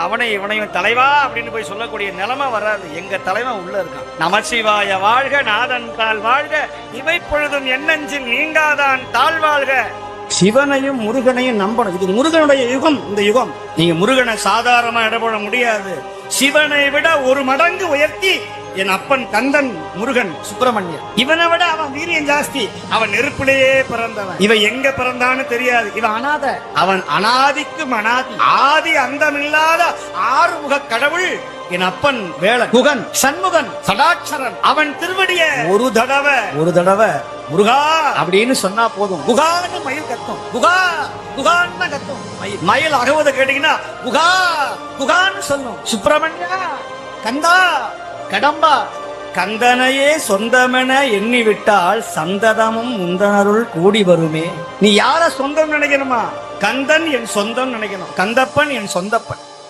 அவனை இவனையும் தலைவா அப்படின்னு போய் சொல்லக்கூடிய நிலைமை வராது. எங்க தலைவன் உள்ள இருக்கான். நமசிவாய வாழ்க, நாதன் தாழ் வாழ்க, இவை பொழுதும் எண்ணஞ்சில் நீங்காதான் தாழ்வாழ்க. சிவனையும் முருகனையும் நம்பணும். இது முருகனுடைய யுகம். இந்த யுகம் நீங்க முருகனை சாதாரணமா இடப்பட முடியாது. சிவனை விட ஒரு மடங்கு உயர்த்தி என் அப்பன் கந்தன் முருகன் சுப்பிரமணியன். இவனை விட அவன் வீரியம் ஜாஸ்தி. அவன் நெருப்பிலேயே பிறந்தவன். இவன் எங்க பிறந்தான்னு தெரியாது. இவன் அனாத. அவன் அனாதிக்கும் அனாதி, ஆதி அந்தமில்லாத ஆறுமுக கடவுள் என் அப்பன் வேளன், குகன், சண்முகன், சடாட்சரன். அவன் திருவடிய ஒரு தடவை முருகா அப்படின்னு சொன்னா போதும். குகான்னு மயில் கத்தும். குகா குகான்னு கத்தும் மயில். அகவத கேட்டீங்கன்னா குகா குகான்னு சொல்லும். சுப்பிரமணியா, கந்தா, கடம்பா. கந்தனையே சொந்தமென எண்ணிவிட்டால் சந்ததமும் முந்தனருள் கூடி வருமே. நீ யார சொந்தம் நினைக்கணுமா? கந்தன் என் சொந்தம் நினைக்கணும். கந்தப்பன் என் சொந்தப்பன்.